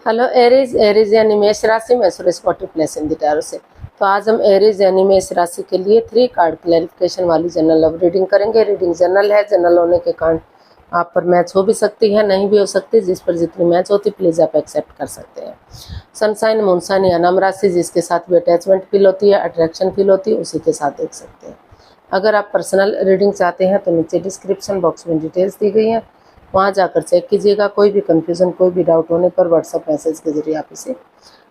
Hello Aries, Aries यानी मेष राशि में सुरेश कौटी प्लेस इन द टैरो से। तो आज हम एरीज यानी मेष राशि के लिए 3 कार्ड क्लैरिफिकेशन वाली जनरल लव रीडिंग करेंगे। रीडिंग जनरल है, जनरल होने के कारण आप पर मैच हो भी सकती है, नहीं भी हो सकती। जिस पर जितनी मैच होती प्लीज़ आप एक्सेप्ट कर सकते हैं। सनसाइन, मूनसाइन या नाम राशि जिसके साथ भी अटैचमेंट फील होती है, अट्रैक्शन फील होती है, उसी के साथ देख सकते हैं। अगर आप पर्सनल रीडिंग चाहते हैं तो नीचे डिस्क्रिप्शन बॉक्स में डिटेल्स दी गई हैं, वहाँ जाकर चेक कीजिएगा। कोई भी कन्फ्यूज़न, कोई भी डाउट होने पर व्हाट्सएप मैसेज के जरिए आप इसे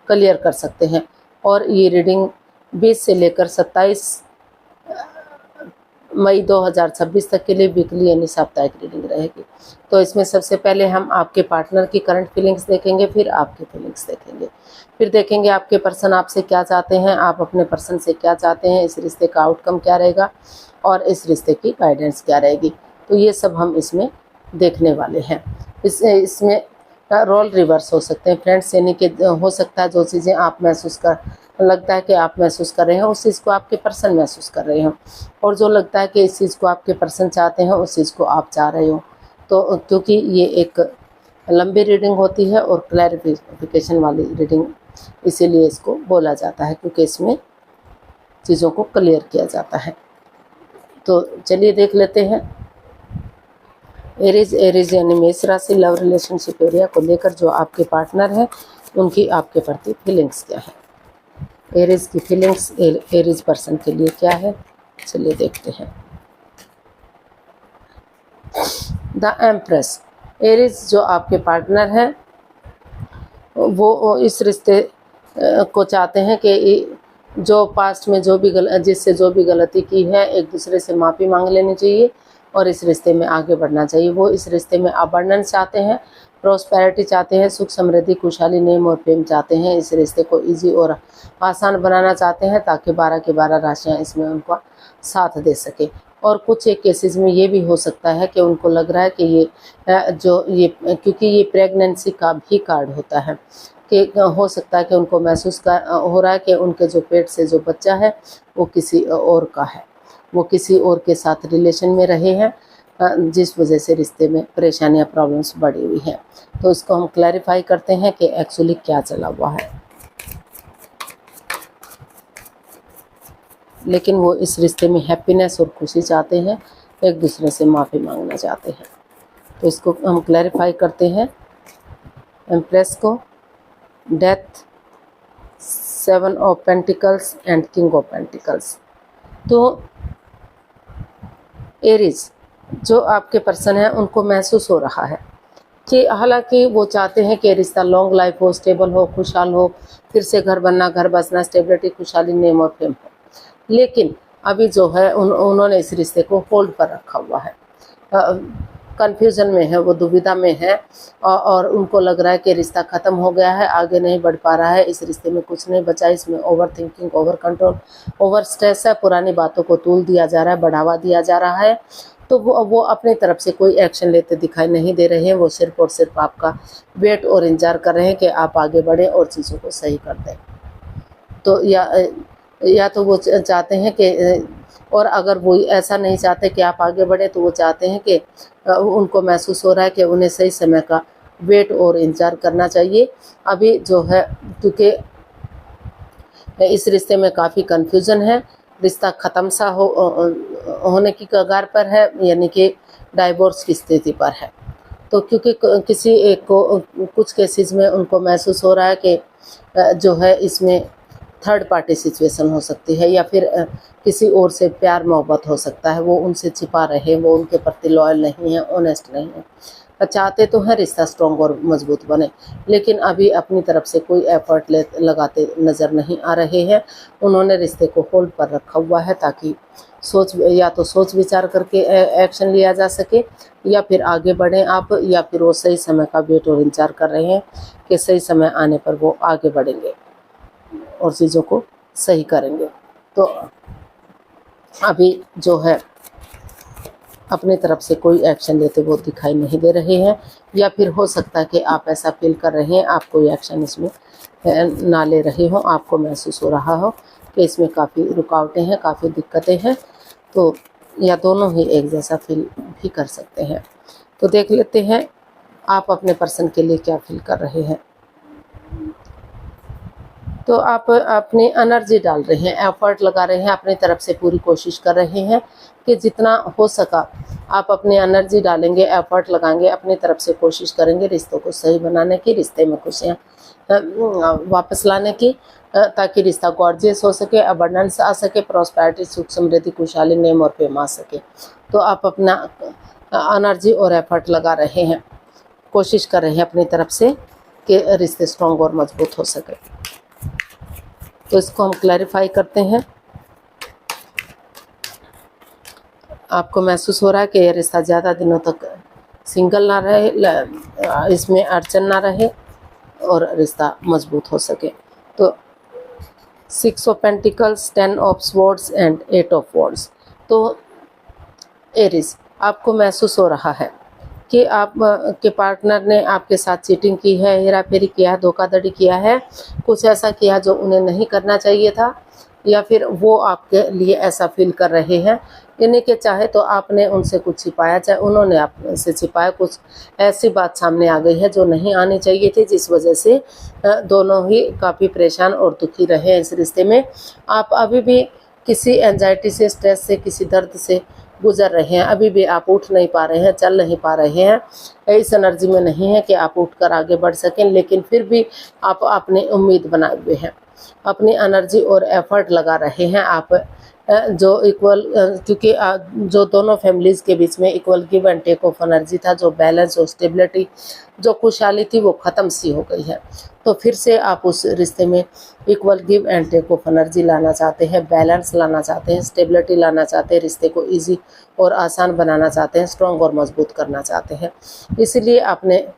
क्लियर कर सकते हैं। और ये रीडिंग 20 से लेकर 27 मई 2026 तक के लिए वीकली यानी साप्ताहिक रीडिंग रहेगी। तो इसमें सबसे पहले हम आपके पार्टनर की करंट फीलिंग्स देखेंगे, फिर आपकी फीलिंग्स देखेंगे, फिर देखेंगे आपके पर्सन आपसे क्या चाहते हैं, आप अपने पर्सन से क्या चाहते हैं, इस रिश्ते का आउटकम क्या रहेगा और इस रिश्ते की गाइडेंस क्या रहेगी। तो ये सब हम इसमें देखने वाले हैं। इसमें रोल रिवर्स हो सकते हैं फ्रेंड्स, यानी कि हो सकता है जो चीज़ें आप महसूस कर लगता है कि आप महसूस कर रहे हैं उस चीज़ को आपके पर्सन महसूस कर रहे हो, और जो लगता है कि इस चीज़ को आपके पर्सन चाहते हैं उस चीज़ को आप चाह रहे हो। तो क्योंकि ये एक लंबी रीडिंग होती है और क्लैरिफिकेशन वाली रीडिंग, इसीलिए इसको बोला जाता है, क्योंकि इसमें चीज़ों को क्लियर किया जाता है। तो चलिए देख लेते हैं। एरीज, एरीज यानी मेष राशि, लव रिलेशनशिप एरिया को लेकर जो आपके पार्टनर हैं उनकी आपके प्रति फीलिंग्स क्या है। एरीज की फीलिंग्स एरीज पर्सन के लिए क्या है, चलिए देखते हैं। द एम्प्रेस, एरीज जो आपके पार्टनर हैं वो इस रिश्ते को चाहते हैं कि जो पास्ट में जिससे जो भी गलती की है एक दूसरे से माफ़ी मांग लेनी चाहिए और इस रिश्ते में आगे बढ़ना चाहिए। वो इस रिश्ते में अबंडेंस चाहते हैं, प्रॉस्पेरिटी चाहते हैं, सुख समृद्धि, खुशहाली, नेम और प्रेम चाहते हैं। इस रिश्ते को इजी और आसान बनाना चाहते हैं ताकि 12 की 12 राशियाँ इसमें उनका साथ दे सके। और कुछ एक केसेस में ये भी हो सकता है कि उनको लग रहा है कि ये क्योंकि ये प्रेगनेंसी का भी कार्ड होता है, कि हो सकता है कि उनको महसूस हो रहा है कि उनके जो पेट से जो बच्चा है वो किसी और का है, वो किसी और के साथ रिलेशन में रहे हैं, जिस वजह से रिश्ते में परेशानियां, प्रॉब्लम्स बढ़ी हुई हैं। तो इसको हम क्लैरिफाई करते हैं कि एक्चुअली क्या चला हुआ है। लेकिन वो इस रिश्ते में हैप्पीनेस और खुशी चाहते हैं, एक दूसरे से माफ़ी मांगना चाहते हैं। तो इसको हम क्लैरिफाई करते हैं। एम्प्रेस को death, 7 of pentacles and king of pentacles. तो एरीज जो आपके पर्सन है उनको महसूस हो रहा है कि हालांकि वो चाहते हैं कि रिश्ता लॉन्ग लाइफ हो, स्टेबल हो, खुशहाल हो, फिर से घर बनना, घर बसना, स्टेबिलिटी, खुशहाली, नेम और प्रेम हो, लेकिन अभी जो है उन्होंने इस रिश्ते को होल्ड पर रखा हुआ है। कन्फ्यूज़न में है, वो दुविधा में है और उनको लग रहा है कि रिश्ता ख़त्म हो गया है, आगे नहीं बढ़ पा रहा है, इस रिश्ते में कुछ नहीं बचा। इसमें over thinking, over control, over stress है, पुरानी बातों को तूल दिया जा रहा है, बढ़ावा दिया जा रहा है। तो वो अपनी तरफ से कोई एक्शन लेते दिखाई नहीं दे रहे हैं। वो सिर्फ और सिर्फ आपका वेट और इंतजार कर रहे हैं कि आप आगे बढ़ें और चीज़ों को सही कर दें। तो या तो वो चाहते हैं कि, और अगर वो ऐसा नहीं चाहते कि आप आगे बढ़े, तो वो चाहते हैं कि उनको महसूस हो रहा है कि उन्हें सही समय का वेट और इंतज़ार करना चाहिए। अभी जो है, क्योंकि इस रिश्ते में काफ़ी कन्फ्यूज़न है, रिश्ता ख़त्म सा होने की कगार पर है, यानी कि डाइवोर्स की स्थिति पर है। तो क्योंकि किसी एक को कुछ केसेस में उनको महसूस हो रहा है कि जो है इसमें थर्ड पार्टी सिचुएशन हो सकती है, या फिर किसी और से प्यार मोहब्बत हो सकता है, वो उनसे छिपा रहे, वो उनके प्रति लॉयल नहीं है, ऑनेस्ट नहीं है। चाहते तो हैं रिश्ता स्ट्रॉन्ग और मजबूत बने, लेकिन अभी अपनी तरफ से कोई एफर्ट लगाते नज़र नहीं आ रहे हैं। उन्होंने रिश्ते को होल्ड पर रखा हुआ है ताकि सोच विचार करके एक्शन लिया जा सके, या फिर आगे बढ़ें आप, या फिर वो सही समय का वेट और इंतजार कर रहे हैं कि सही समय आने पर वो आगे बढ़ेंगे और चीज़ों को सही करेंगे। तो अभी जो है अपनी तरफ से कोई एक्शन लेते वो दिखाई नहीं दे रहे हैं, या फिर हो सकता है कि आप ऐसा फील कर रहे हैं आप कोई एक्शन इसमें ना ले रहे हो, आपको महसूस हो रहा हो कि इसमें काफ़ी रुकावटें हैं, काफ़ी दिक्कतें हैं। तो या दोनों ही एक जैसा फील भी कर सकते हैं। तो देख लेते हैं आप अपने पर्सन के लिए क्या फील कर रहे हैं। तो आप अपनी एनर्जी डाल रहे हैं, एफर्ट लगा रहे हैं, अपनी तरफ से पूरी कोशिश कर रहे हैं कि जितना हो सका आप अपनी एनर्जी डालेंगे, एफर्ट लगाएंगे, अपनी तरफ से कोशिश करेंगे रिश्तों को सही बनाने की, रिश्ते में खुशियाँ वापस लाने की, ताकि रिश्ता गॉर्जियस हो सके, अबंडेंस आ सके, प्रॉस्पेरिटी, सुख समृद्धि, खुशहाली, नेम और फेम आ सके। तो आप अपना एनर्जी और एफर्ट लगा रहे हैं, कोशिश कर रहे हैं अपनी तरफ से कि रिश्ते स्ट्रॉन्ग और मजबूत हो सके। तो इसको हम क्लैरिफाई करते हैं। आपको महसूस हो रहा है कि ये रिश्ता ज़्यादा दिनों तक सिंगल ना रहे, इसमें अड़चन ना रहे और रिश्ता मजबूत हो सके। तो 6 of pentacles, 10 of swords and 8 of wards. तो एरीज, आपको महसूस हो रहा है कि आप के पार्टनर ने आपके साथ चीटिंग की है, हेरा फेरी किया है, धोखाधड़ी किया है, कुछ ऐसा किया जो उन्हें नहीं करना चाहिए था, या फिर वो आपके लिए ऐसा फील कर रहे हैं। यानी कि चाहे तो आपने उनसे कुछ छिपाया, चाहे उन्होंने आपसे छिपाया, कुछ ऐसी बात सामने आ गई है जो नहीं आनी चाहिए थी, जिस वजह से दोनों ही काफ़ी परेशान और दुखी रहे इस रिश्ते में। आप अभी भी किसी एंजाइटी से, स्ट्रेस से, किसी दर्द से गुजर रहे हैं, अभी भी आप उठ नहीं पा रहे हैं, चल नहीं पा रहे हैं, इस एनर्जी में नहीं है कि आप उठकर आगे बढ़ सकें, लेकिन फिर भी आप अपनी उम्मीद बनाए हुए हैं, अपनी एनर्जी और एफर्ट लगा रहे हैं आप, जो इक्वल, क्योंकि जो दोनों फैमिलीज़ के बीच में equal give and take of energy था, जो बैलेंस और स्टेबिलिटी, जो खुशहाली थी, वो ख़त्म सी हो गई है। तो फिर से आप उस रिश्ते में equal give and take of energy लाना चाहते हैं, बैलेंस लाना चाहते हैं, स्टेबिलिटी लाना चाहते हैं, रिश्ते को ईजी और आसान बनाना चाहते हैं, स्ट्रॉन्ग और मजबूत करना चाहते हैं। इसलिए आपने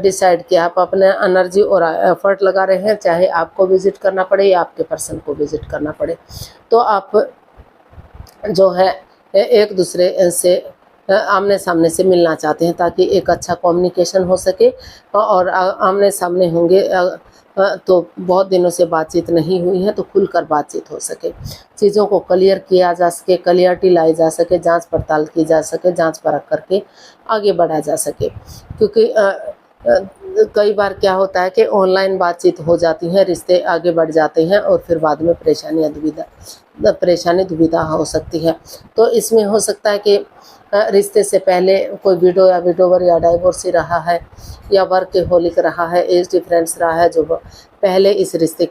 डिसाइड किया, आप अपने एनर्जी और एफर्ट लगा रहे हैं, चाहे आपको विजिट करना पड़े या आपके पर्सन को विजिट करना पड़े। तो आप जो है एक दूसरे से आमने सामने से मिलना चाहते हैं, ताकि एक अच्छा कम्युनिकेशन हो सके, और आमने सामने होंगे तो बहुत दिनों से बातचीत नहीं हुई है, तो खुलकर बातचीत हो सके, चीज़ों को क्लियर किया जा सके, क्लियरिटी लाई जा सके, जांच पड़ताल की जा सके, जांच परख करके आगे बढ़ा जा सके। क्योंकि कई बार क्या होता है कि ऑनलाइन बातचीत हो जाती है, रिश्ते आगे बढ़ जाते हैं और फिर बाद में परेशानी दुविधा हो सकती है। तो इसमें हो सकता है कि रिश्ते से पहले कोई विडो या विडोवर या डाइवोर्सी रहा है, या वर्कहोलिक रहा है, एज डिफरेंस रहा है, जो पहले इस रिश्ते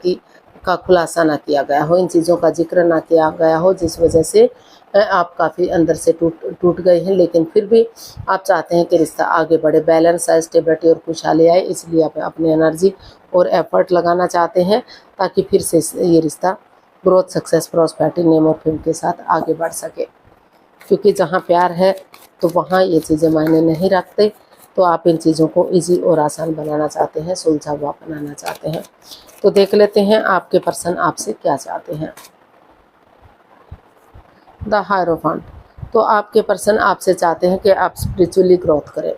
का खुलासा ना किया गया हो, इन चीज़ों का जिक्र ना किया गया हो, जिस वजह से आप काफ़ी अंदर से टूट गए हैं। लेकिन फिर भी आप चाहते हैं कि रिश्ता आगे बढ़े, बैलेंस आए, स्टेबिलिटी और खुशहाली आए, इसलिए आप अपनी एनर्जी और एफर्ट लगाना चाहते हैं, ताकि फिर से ये रिश्ता ग्रोथ, सक्सेस, प्रॉस्पेरिटी, नेम और फेम के साथ आगे बढ़ सके। क्योंकि जहाँ प्यार है तो वहाँ ये चीज़ें मायने नहीं रखते। तो आप इन चीज़ों को इजी और आसान बनाना चाहते हैं, सुलझा हुआ बनाना चाहते हैं। तो देख लेते हैं आपके पर्सन आपसे क्या चाहते हैं। द हायरोफेंट, तो आपके पर्सन आपसे चाहते हैं कि आप स्पिरिचुअली ग्रोथ करें,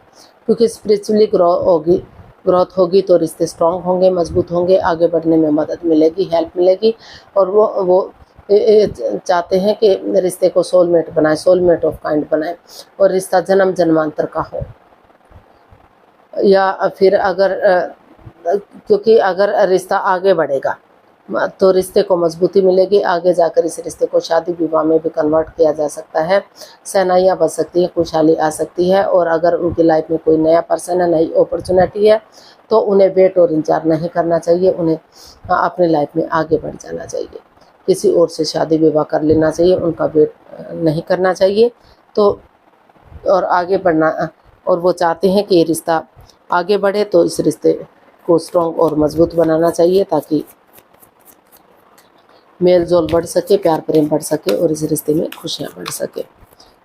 क्योंकि स्पिरिचुअली ग्रोथ होगी तो रिश्ते स्ट्रॉन्ग होंगे, मजबूत होंगे, आगे बढ़ने में मदद मिलेगी, हेल्प मिलेगी। और वो चाहते हैं कि रिश्ते को सोलमेट बनाए, सोलमेट ऑफ काइंड बनाए, और रिश्ता जन्म जन्मांतर का हो। या फिर क्योंकि अगर रिश्ता आगे बढ़ेगा तो रिश्ते को मजबूती मिलेगी, आगे जाकर इस रिश्ते को शादी विवाह में भी कन्वर्ट किया जा सकता है, सहनाइयाँ बच सकती हैं, खुशहाली आ सकती है। और अगर उनकी लाइफ में कोई नया पर्सन है, नई अपॉर्चुनिटी है, तो उन्हें वेट और इंतजार नहीं करना चाहिए, उन्हें अपनी लाइफ में आगे बढ़ जाना चाहिए, किसी और से शादी विवाह कर लेना चाहिए, उनका वेट नहीं करना चाहिए। तो और आगे बढ़ना, और वो चाहते हैं कि ये रिश्ता आगे बढ़े, तो इस रिश्ते को स्ट्रॉन्ग और मजबूत बनाना चाहिए, ताकि मेल जोल बढ़ सके, प्यार प्रेम बढ़ सके, और इस रिश्ते में खुशियाँ बढ़ सके।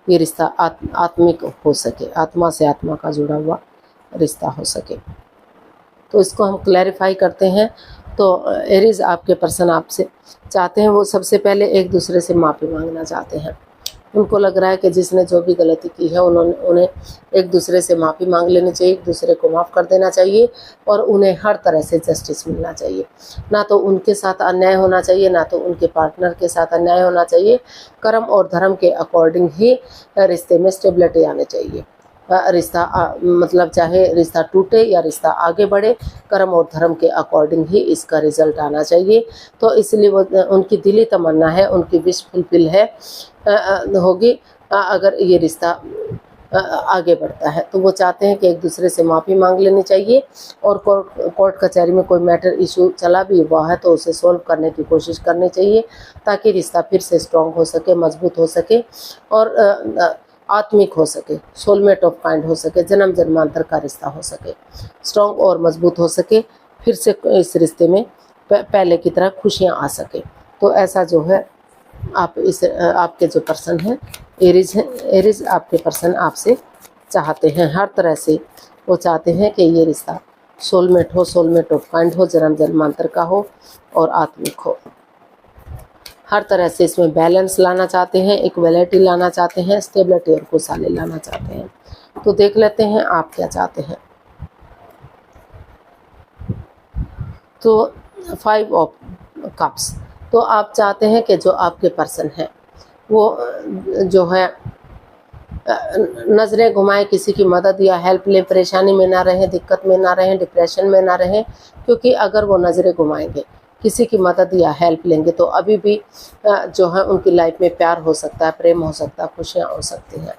ये रिश्ता आत्मिक हो सके, आत्मा से आत्मा का जुड़ा हुआ रिश्ता हो सके। तो इसको हम क्लैरिफाई करते हैं। तो एरीज, आपके पर्सन आपसे चाहते हैं, वो सबसे पहले एक दूसरे से माफ़ी मांगना चाहते हैं। उनको लग रहा है कि जिसने जो भी गलती की है उन्हें एक दूसरे से माफ़ी मांग लेनी चाहिए, एक दूसरे को माफ़ कर देना चाहिए, और उन्हें हर तरह से जस्टिस मिलना चाहिए। ना तो उनके साथ अन्याय होना चाहिए, ना तो उनके पार्टनर के साथ अन्याय होना चाहिए। कर्म और धर्म के अकॉर्डिंग ही रिश्ते में स्टेबिलिटी आनी चाहिए। रिश्ता मतलब चाहे रिश्ता टूटे या रिश्ता आगे बढ़े, कर्म और धर्म के अकॉर्डिंग ही इसका रिजल्ट आना चाहिए। तो इसलिए वो उनकी दिली तमन्ना है, उनकी विश फुलफिल है होगी अगर ये रिश्ता आगे बढ़ता है। तो वो चाहते हैं कि एक दूसरे से माफ़ी मांग लेनी चाहिए और कोर्ट कचहरी में कोई मैटर इशू चला भी हुआ है तो उसे सॉल्व करने की कोशिश करनी चाहिए, ताकि रिश्ता फिर से स्ट्रॉन्ग हो सके, मजबूत हो सके और आत्मिक हो सके, सोलमेट ऑफ काइंड हो सके, जन्म जन्मांतर का रिश्ता हो सके, स्ट्रॉन्ग और मजबूत हो सके, फिर से इस रिश्ते में पहले की तरह खुशियाँ आ सके। तो ऐसा जो है आपके जो पर्सन है एरीज है, एरीज आपके पर्सन आपसे चाहते हैं, हर तरह से वो चाहते हैं कि ये रिश्ता सोलमेट हो, सोलमेट ऑफ काइंड हो, जन्म जन्मांतर का हो और आत्मिक हो। हर तरह से इसमें बैलेंस लाना चाहते हैं, इक्वलिटी लाना चाहते हैं, स्टेबिलिटी और खुशहाली लाना चाहते हैं। तो देख लेते हैं आप क्या चाहते हैं। तो 5 ऑफ कप्स, तो आप चाहते हैं कि जो आपके पर्सन है वो जो है नज़रें घुमाएं, किसी की मदद या हेल्प लें, परेशानी में ना रहें, दिक्कत में ना रहें, डिप्रेशन में ना रहें, क्योंकि अगर वो नज़रें घुमाएंगे, किसी की मदद या हेल्प लेंगे तो अभी भी जो है उनकी लाइफ में प्यार हो सकता है, प्रेम हो सकता है, खुशियाँ हो सकती हैं।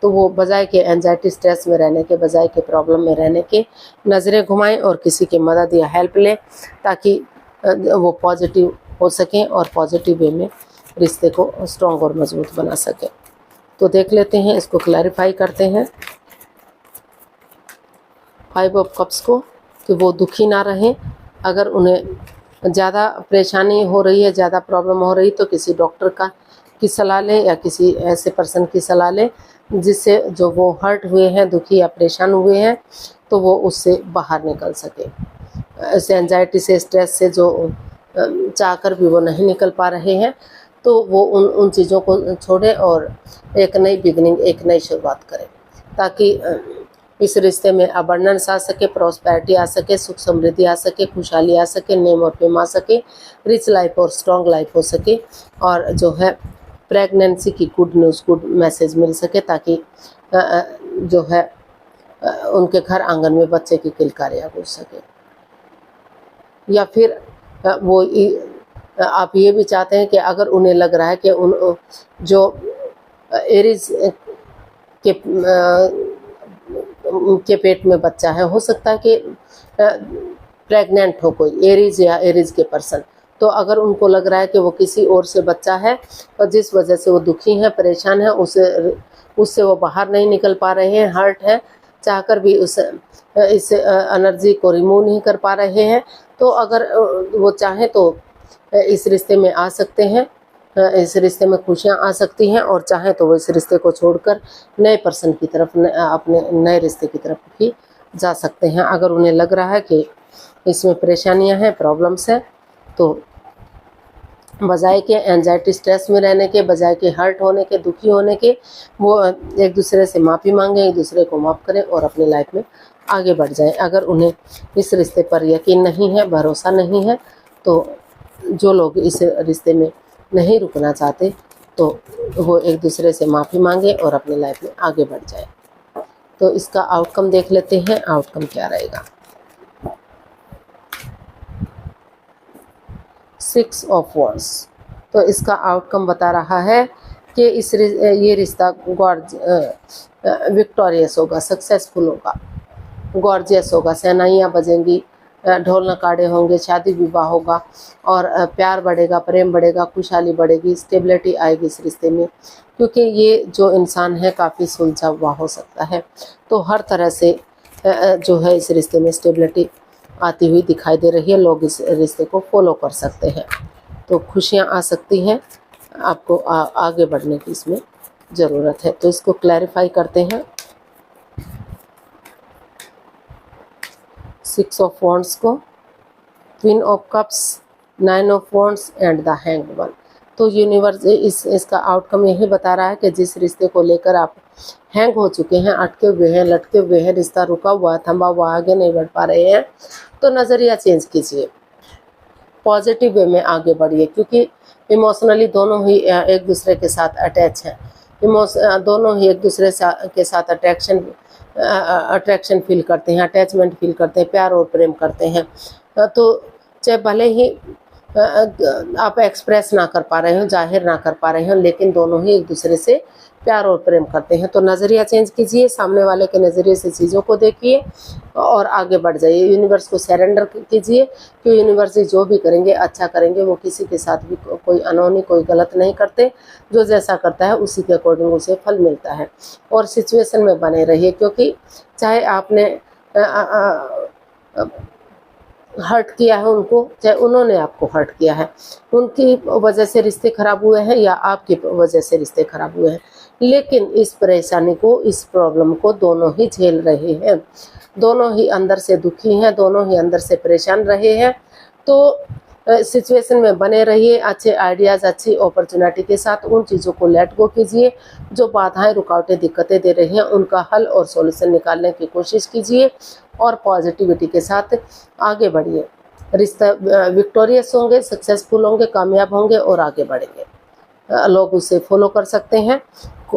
तो वो बजाय के एंजाइटी स्ट्रेस में रहने के, बजाय के प्रॉब्लम में रहने के, नज़रें घुमाएं और किसी की मदद या हेल्प लें, ताकि वो पॉजिटिव हो सकें और पॉजिटिव वे में रिश्ते को स्ट्रॉन्ग और मजबूत बना सकें। तो देख लेते हैं, इसको क्लैरिफाई करते हैं 5 ऑफ कप्स को, कि वो दुखी ना रहें। अगर उन्हें ज़्यादा परेशानी हो रही है, ज़्यादा प्रॉब्लम हो रही, तो किसी डॉक्टर की सलाह लें या किसी ऐसे पर्सन की सलाह लें जिससे जो वो हर्ट हुए हैं, दुखी या परेशान हुए हैं, तो वो उससे बाहर निकल सके। ऐसे एंजाइटी से, स्ट्रेस से जो चाहकर भी वो नहीं निकल पा रहे हैं, तो वो उन चीज़ों को छोड़ें और एक नई बिगनिंग, एक नई शुरुआत करें, ताकि इस रिश्ते में अबंडेंस आ सके, प्रॉस्पेरिटी आ सके, सुख समृद्धि आ सके, खुशहाली आ सके, नेम और फेम आ सके, रिच लाइफ और स्ट्रॉन्ग लाइफ हो सके, और जो है प्रेगनेंसी की गुड न्यूज़, गुड मैसेज मिल सके, ताकि जो है उनके घर आंगन में बच्चे की किलकारियाँ गूंज सके। या फिर वो आप ये भी चाहते हैं कि अगर उन्हें लग रहा है कि उन जो एरीज के पेट में बच्चा है, हो सकता है कि प्रेग्नेंट हो कोई एरीज या एरीज के पर्सन, तो अगर उनको लग रहा है कि वो किसी और से बच्चा है और जिस वजह से वो दुखी हैं, परेशान हैं, उससे वो बाहर नहीं निकल पा रहे हैं, हर्ट है, चाहकर भी इस एनर्जी को रिमूव नहीं कर पा रहे हैं, तो अगर वो चाहें तो इस रिश्ते में आ सकते हैं, इस रिश्ते में खुशियाँ आ सकती हैं, और चाहें तो वो इस रिश्ते को छोड़कर नए पर्सन की तरफ, अपने नए रिश्ते की तरफ भी जा सकते हैं। अगर उन्हें लग रहा है कि इसमें परेशानियां हैं, प्रॉब्लम्स हैं, तो बजाय के एंजाइटी स्ट्रेस में रहने के, बजाय के हर्ट होने के, दुखी होने के, वो एक दूसरे से माफ़ी मांगें, एक दूसरे को माफ़ करें और अपनी लाइफ में आगे बढ़ जाएं। अगर उन्हें इस रिश्ते पर यकीन नहीं है, भरोसा नहीं है, तो जो लोग इस रिश्ते में नहीं रुकना चाहते, तो वो एक दूसरे से माफ़ी मांगे और अपनी लाइफ में आगे बढ़ जाए। तो इसका आउटकम देख लेते हैं, आउटकम क्या रहेगा। 6 ऑफ वॉन्ड्स, तो इसका आउटकम बता रहा है कि ये रिश्ता विक्टोरियस होगा, सक्सेसफुल होगा, गॉर्जियस होगा, शहनाइयाँ बजेंगी, ढोल नगाड़े होंगे, शादी विवाह होगा और प्यार बढ़ेगा, प्रेम बढ़ेगा, खुशहाली बढ़ेगी, स्टेबिलिटी आएगी इस रिश्ते में, क्योंकि ये जो इंसान है काफ़ी सुलझा हुआ हो सकता है। तो हर तरह से जो है इस रिश्ते में स्टेबिलिटी आती हुई दिखाई दे रही है। लोग इस रिश्ते को फॉलो कर सकते हैं, तो खुशियाँ आ सकती हैं, आपको आगे बढ़ने की इसमें ज़रूरत है। तो इसको क्लैरिफाई करते हैं 6 ऑफ वॉन्ड्स को, queen of cups, 9 of wands and the hanged one. तो यूनिवर्स इसका आउटकम यही बता रहा है कि जिस रिश्ते को लेकर आप हैंग हो चुके हैं, अटके हुए हैं, लटके हुए हैं, रिश्ता रुका हुआ, थमा हुआ, आगे नहीं बढ़ पा रहे हैं, तो नज़रिया चेंज कीजिए, पॉजिटिव वे में आगे बढ़िए, क्योंकि इमोशनली दोनों ही एक दूसरे के साथ अटैच हैं, दोनों ही एक दूसरे के साथ अट्रैक्शन अट्रैक्शन फील करते हैं, अटैचमेंट फील करते हैं, प्यार और प्रेम करते हैं। तो चाहे भले ही आप एक्सप्रेस ना कर पा रहे हो, जाहिर ना कर पा रहे हो, लेकिन दोनों ही एक दूसरे से प्यार और प्रेम करते हैं। तो नज़रिया चेंज कीजिए, सामने वाले के नज़रिए से चीज़ों को देखिए और आगे बढ़ जाइए। यूनिवर्स को सरेंडर कीजिए कि यूनिवर्स जो भी करेंगे अच्छा करेंगे। वो किसी के साथ भी कोई अनहोनी, कोई गलत नहीं करते। जो जैसा करता है उसी के अकॉर्डिंग उसे फल मिलता है। और सिचुएशन में बने रहिए, क्योंकि चाहे आपने हर्ट किया है उनको, चाहे उन्होंने आपको हर्ट किया है, उनकी वजह से रिश्ते खराब हुए हैं या आपकी वजह से रिश्ते खराब हुए हैं, लेकिन इस परेशानी को, इस प्रॉब्लम को दोनों ही झेल रहे हैं, दोनों ही अंदर से दुखी हैं, दोनों ही अंदर से परेशान रहे हैं। तो सिचुएशन में बने रहिए, अच्छे आइडियाज़, अच्छी अपॉर्चुनिटी के साथ उन चीज़ों को लेट गो कीजिए। जो बाधाएं, रुकावटें, दिक्कतें दे रही हैं, उनका हल और सॉल्यूशन निकालने की कोशिश कीजिए और पॉजिटिविटी के साथ आगे बढ़िए। रिश्ता विक्टोरियस होंगे, सक्सेसफुल होंगे, कामयाब होंगे और आगे बढ़ेंगे। लोग उसे फॉलो कर सकते हैं।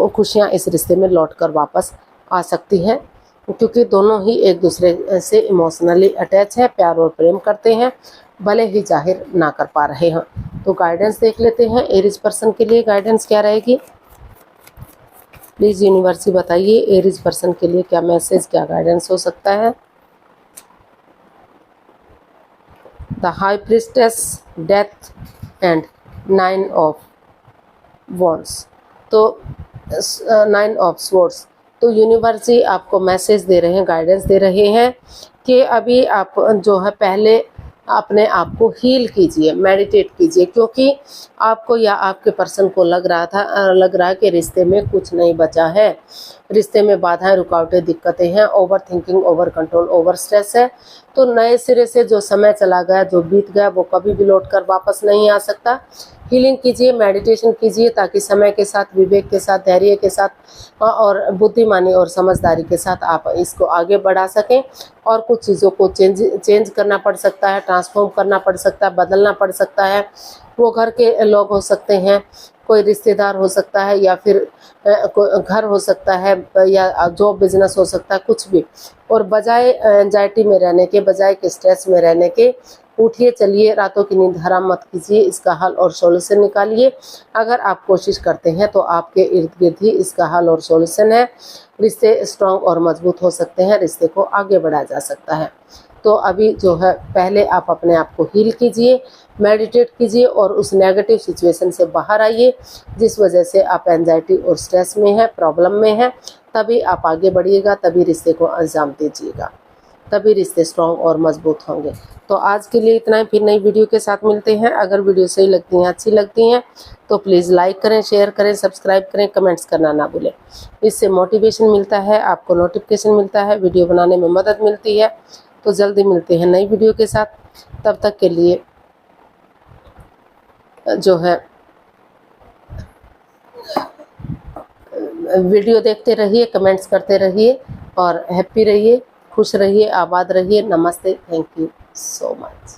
खुशियाँ इस रिश्ते में लौट कर वापस आ सकती हैं, क्योंकि दोनों ही एक दूसरे से इमोशनली अटैच है, प्यार और प्रेम करते हैं, भले ही जाहिर ना कर पा रहे हैं। तो गाइडेंस देख लेते हैं, एरीज पर्सन के लिए गाइडेंस क्या रहेगी। प्लीज़ यूनिवर्स बताइए एरीज पर्सन के लिए क्या मैसेज, क्या गाइडेंस हो सकता है। The high priestess, death and 9 of wands. तो 9 ऑफ स्वॉर्ड्स। तो यूनिवर्स ही आपको मैसेज दे रहे हैं, गाइडेंस दे रहे हैं कि अभी आप जो है पहले अपने आप को हील कीजिए, मेडिटेट कीजिए, क्योंकि आपको या आपके पर्सन को लग रहा है कि रिश्ते में कुछ नहीं बचा है, रिश्ते में बाधाएं, रुकावटें, दिक्कतें हैं, over thinking, over control, over stress है। तो नए सिरे से जो समय चला गया, जो बीत गया, वो कभी भी लौट कर वापस नहीं आ सकता। हीलिंग कीजिए, मेडिटेशन कीजिए, ताकि समय के साथ, विवेक के साथ, धैर्य के साथ और बुद्धिमानी और समझदारी के साथ आप इसको आगे बढ़ा सकें। और कुछ चीज़ों को चेंज करना पड़ सकता है, ट्रांसफॉर्म करना पड़ सकता है, बदलना पड़ सकता है। वो घर के लोग हो सकते हैं, कोई रिश्तेदार हो सकता है, या फिर कोई घर हो सकता है, या जॉब बिजनेस हो सकता है, कुछ भी। और बजाय एंजाइटी में रहने के, बजाय के स्ट्रेस में रहने के, उठिए, चलिए, रातों की नींद हराम मत कीजिए, इसका हल और सॉल्यूशन निकालिए। अगर आप कोशिश करते हैं तो आपके इर्द गिर्द ही इसका हल और सॉल्यूशन है। रिश्ते स्ट्रांग और मजबूत हो सकते हैं, रिश्ते को आगे बढ़ाया जा सकता है। तो अभी जो है पहले आप अपने आप को हील कीजिए, मेडिटेट कीजिए और उस नेगेटिव सिचुएशन से बाहर आइए जिस वजह से आप एंजाइटी और स्ट्रेस में हैं, प्रॉब्लम में हैं। तभी आप आगे बढ़िएगा, तभी रिश्ते को अंजाम दीजिएगा, तभी रिश्ते स्ट्रांग और मजबूत होंगे। तो आज के लिए इतना ही, फिर नई वीडियो के साथ मिलते हैं। अगर वीडियो सही लगती हैं, अच्छी लगती हैं, तो प्लीज़ लाइक करें, शेयर करें, सब्सक्राइब करें, कमेंट्स करना ना भूलें। इससे मोटिवेशन मिलता है, आपको नोटिफिकेशन मिलता है, वीडियो बनाने में मदद मिलती है। तो जल्दी मिलते हैं नई वीडियो के साथ। तब तक के लिए जो है वीडियो देखते रहिए, कमेंट्स करते रहिए और हैप्पी रहिए, खुश रहिए, आबाद रहिए। नमस्ते, थैंक यू सो मच।